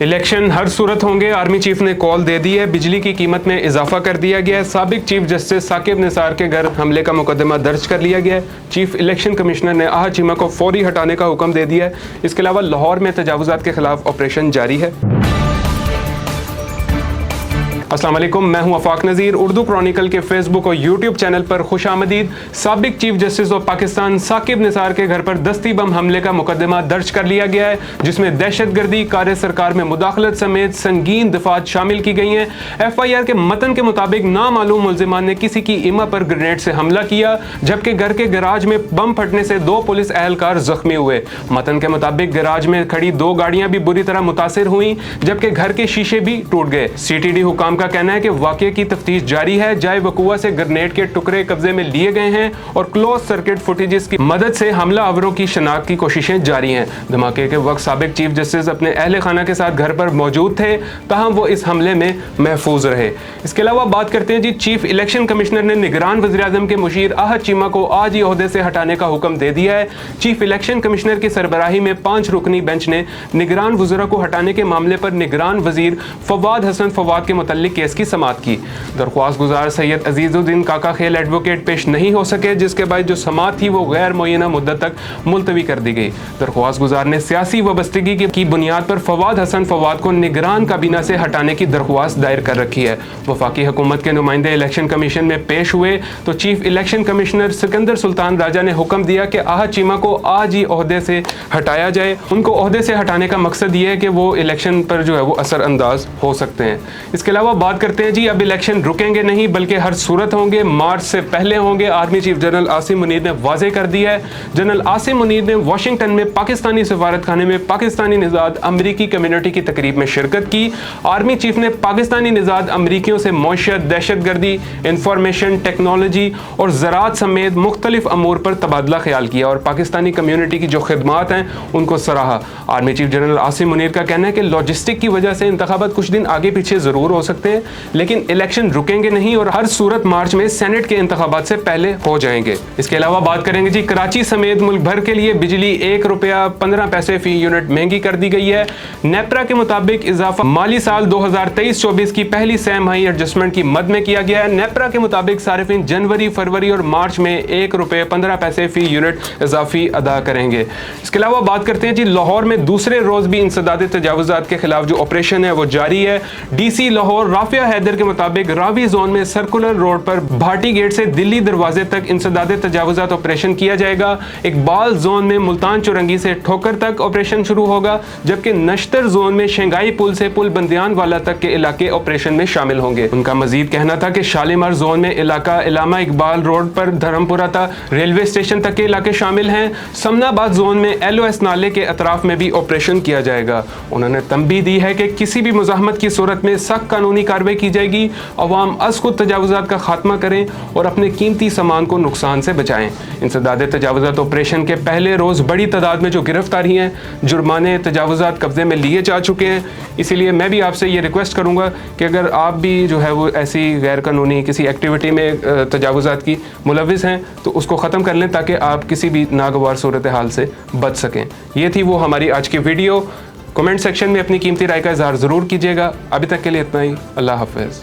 Election हर सूरत होंगे, army chief ने call दे दी है। बिजली की कीमत में इजाफा कर दिया गया है। साबिक चीफ जस्टिस साकिब निसार के घर हमले का मुकदमा दर्ज कर लिया गया है। चीफ इलेक्शन कमिश्नर ने आहा चीमा को फौरी हटाने का हुक्म दे दिया है। इसके अलावा लाहौर में तजावुजात के खिलाफ ऑपरेशन जारी है। अस्सलाम वालेकुम, मैं हूं आफाक नज़ीर। उर्दू क्रॉनिकल के फेसबुक और यूट्यूब चैनल पर खुशामदीद। साबिक chief justice of Pakistan Saqib Nisar के घर पर दस्ती बम हमले का मुकदमा दर्ज कर लिया गया है, जिसमें दहशतगर्दी, कार्य सरकार में मुदाखलत समेत संगीन दफात शामिल की गई हैं। FIR के मतन के मुताबिक नामालूम मुल्जिमान ने किसी की इमा पर ग्रेनेड से हमला किया, जबकि घर के गराज में बम फटने से 2 पुलिस एहलकार जख्मी हुए। मतन के मुताबिक गराज में खड़ी 2 गाड़ियां भी बुरी तरह मुतासिर हुई, जबकि घर के शीशे भी टूट गए। CTD हुकाम का कहना है कि वाकये की तफ्तीश जारी है। जाए वकुआ से ग्रेनेड के टुकड़े कब्जे में लिए गए हैं और क्लोज सर्किट फुटेजेस की मदद से हमला आवरों की शनाख्त की कोशिशें जारी हैं। धमाके के वक्त साबिक चीफ जस्टिस अपने अहले खाना के साथ घर पर मौजूद थे, ताहम वो इस हमले में महफूज रहे। इसके अलावा बात करते हैं जी, चीफ इलेक्शन कमिश्नर ने निगरान वज़ीर-ए-आज़म के मुशीर आहद चीमा को आज ही ओहदे से हटाने का हुक्म दे दिया है। चीफ इलेक्शन कमिश्नर की सरबराही में 5 रुकनी बेंच ने निगरान वज़ीरा को हटाने के मामले पर निगरान वजीर फवाद हसन फवाद के मुतल्लिक केस की समाअत की। दरख्वास्त गुजार सैयद अजीजुद्दीन काका खेल एडवोकेट पेश नहीं हो सके, जिसके बाद जो समाअत थी वो गैर मुअय्यना मुद्दत तक मुलतवी कर दी गई। दरख्वास्त गुजार ने सियासी वाबस्तगी की बुनियाद पर फवाद हसन फवाद को निगरान काबीना से हटाने की दरख्वास्त दायर कर रखी है। वफाकी हुकूमत के नुमाइंदे इलेक्शन कमीशन में पेश हुए तो chief election commissioner Sikandar Sultan Raja ने हुक्म दिया कि आहद चीमा को आज ही ओहदे से हटाया जाए। उनको ओहदे से हटाने का मकसद ये है कि वो इलेक्शन पर जो है वो असर अंदाज हो सकते हैं। इसके अलावा बात करते हैं जी, अब इलेक्शन रुकेंगे नहीं बल्कि हर सूरत होंगे, मार्च से पहले होंगे। Army chief general Asim Munir ने वाजे कर दिया है। जनरल आसिम मुनीर ने वाशिंगटन में पाकिस्तानी सफारत खाने में पाकिस्तानी निजाद अमरीकी कम्युनिटी की तकरीब में शिरकत की। आर्मी चीफ ने पाकिस्तानी निजाद अमरीकियों से मौशियत, दहशतगर्दी, इंफॉर्मेशन टेक्नोलॉजी और ज़राअत समेत मुख्तलिफ अमूर पर तबादला ख्याल किया और पाकिस्तानी कम्युनिटी की जो खिदमात हैं उनको सराहा। Army chief general Asim Munir का कहना है कि लॉजिस्टिक की वजह से इंतखाबात कुछ दिन आगे पीछे ज़रूर हो सकते हैं, लेकिन इलेक्शन रुकेंगे नहीं और हर सूरत मार्च में सेनेट के इंतखाबात से पहले हो जाएंगे। इसके अलावा बात करेंगे जी, कराची समेत मुल्क भर के लिए बिजली 1 रुपया 15 पैसे फी यूनिट महंगी कर दी गई है। नेपरा के मुताबिक इजाफा माली साल 2023-24 की पहली सहमाही एडजस्टमेंट की मद में किया गया है। नेपरा के मुताबिक सारिफिन जनवरी, फरवरी और मार्च में 1 रुपये 15 पैसे फी यूनिट इजाफी अदा करेंगे। इसके अलावा बात करते हैं जी, लाहौर में दूसरे रोज भी इंसदाद तजावुजात के खिलाफ जो ऑपरेशन है वो जारी है। DC लाहौर राफिया हैदर के मुताबिक रावी जोन में सर्कुलर रोड पर भाटी गेट से दिल्ली दरवाजे तक इंसदाद तजावुजात ऑपरेशन किया जाएगा। इकबाल जोन में मुल्तान चुरंगी से ठोकर तक ऑपरेशन शुरू होगा, जबकि नश्तर जोन में शंघाई पुल से पुल बंदियान वाला तक के इलाके ऑपरेशन में शामिल होंगे। उनका मजीद कहना था कि शालीमार जोन में इलाका इलामा इकबाल रोड पर धर्मपुरा तक रेलवे स्टेशन तक के इलाके शामिल हैं। समनाबाद जोन में LOS नाले के अतराफ में भी ऑपरेशन किया जाएगा। उन्होंने तंबीह दी है कि किसी भी मुज़ाहमत की सूरत में सख्त कानूनी कार्रवाई की जाएगी। अवाम अज़खुद तजावुजात का खात्मा करें और अपने कीमती सामान को नुकसान से बचाएं। इंसदाद तजावुजात ऑपरेशन के पहले रोज़ बड़ी तादाद में जो गिरफ्तारी हैं, जुर्माने, तजावुजात कब्जे में लिए जा चुके हैं। इसीलिए मैं भी आपसे ये रिक्वेस्ट करूँगा कि अगर आप भी जो है वो ऐसी गैर कानूनी किसी एक्टिविटी में तजावुजात की मुलविस हैं तो उसको ख़त्म कर लें, ताकि आप किसी भी नागवार सूरत हाल से बच सकें। ये थी वो हमारी आज की वीडियो। कमेंट सेक्शन में अपनी कीमती राय का इज़हार ज़रूर कीजिएगा। अभी तक के लिए इतना ही। अल्लाह हाफ़िज़।